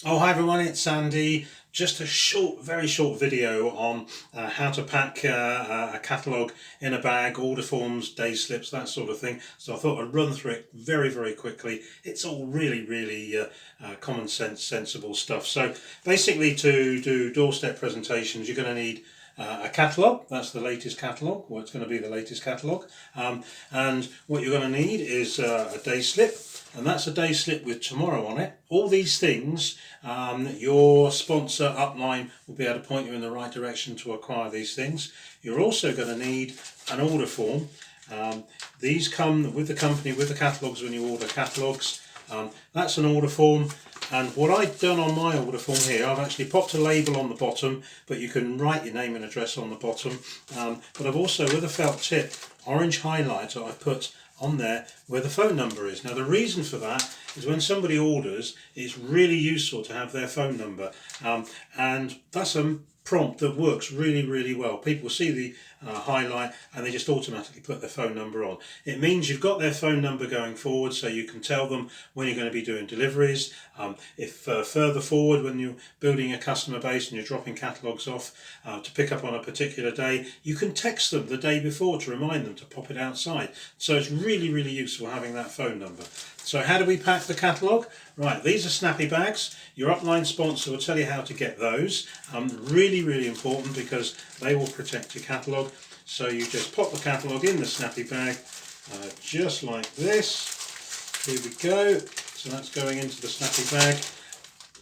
Oh, hi everyone, it's Andy. Just a short, very short video on how to pack a catalogue in a bag, order forms, day slips, that sort of thing. So I thought I'd run through it very, very quickly. It's all really common sense, sensible stuff. So basically to do doorstep presentations, you're going to need a catalogue. That's the latest catalogue, or it's going to be the latest catalogue. And what you're going to need is a day slip, and that's a day slip with tomorrow on it. All these things, your sponsor upline will be able to point you in the right direction to acquire these things. You're also going to need an order form. These come with the company, with the catalogues when you order catalogues. That's an order form. And what I've done on my order form here, I've actually popped a label on the bottom, but you can write your name and address on the bottom. But I've also, with a felt tip, orange highlighter, I've put on there where the phone number is. Now the reason for that is when somebody orders, it's really useful to have their phone number. And that's a prompt that works really well. People see the highlight and they just automatically put their phone number on. It means you've got their phone number going forward, so you can tell them when you're going to be doing deliveries. If further forward, when you're building a customer base and you're dropping catalogues off to pick up on a particular day, you can text them the day before to remind them to pop it outside. So it's really useful having that phone number. So how do we pack the catalogue? Right, these are snappy bags. Your upline sponsor will tell you how to get those. Really important because they will protect your catalogue. So you just pop the catalogue in the snappy bag, just like this. Here we go. So that's going into the snappy bag.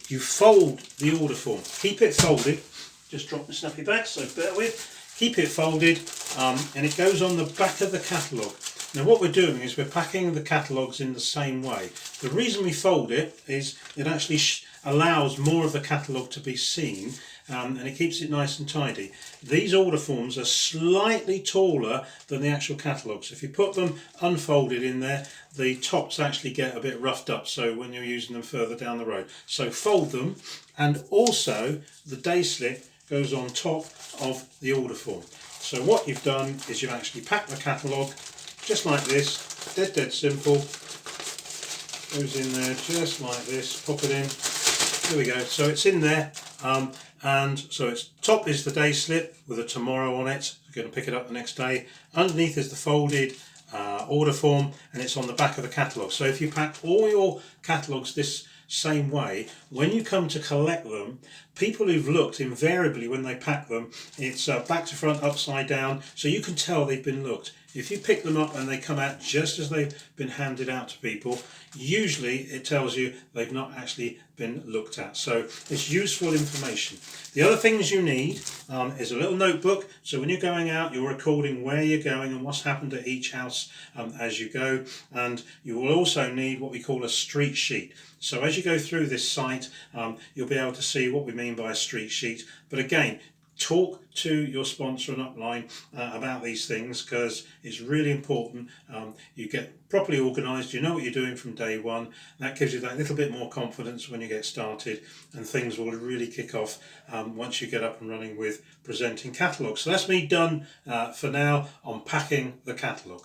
You fold the order form. Keep it folded. Just drop the snappy bag, so bear with. Keep it folded, and it goes on the back of the catalogue. Now what we're doing is we're packing the catalogues in the same way. The reason we fold it is it actually allows more of the catalogue to be seen, and it keeps it nice and tidy. These order forms are slightly taller than the actual catalogues. If you put them unfolded in there, the tops actually get a bit roughed up, so when you're using them further down the road. So fold them, and also the day slip goes on top of the order form. So what you've done is you've actually packed the catalogue just like this, dead simple. Goes in there just like this, pop it in. There we go, so it's in there. And so its top is the day slip with a tomorrow on it. You're going to pick it up the next day. Underneath is the folded order form, and it's on the back of the catalogue. So if you pack all your catalogues this same way, when you come to collect them, people who've looked, invariably when they pack them, it's back to front, upside down, so you can tell they've been looked. If you pick them up and they come out just as they've been handed out to people, usually it tells you they've not actually been looked at. So it's useful information. The other things you need is a little notebook, so when you're going out you're recording where you're going and what's happened at each house as you go. And you will also need what we call a street sheet. So as you go through this site, you'll be able to see what we mean by a street sheet. But again, talk to your sponsor and upline about these things, because it's really important you get properly organised, you know what you're doing from day one. That gives you that little bit more confidence when you get started, and things will really kick off once you get up and running with presenting catalogues. So that's me done for now on packing the catalogue.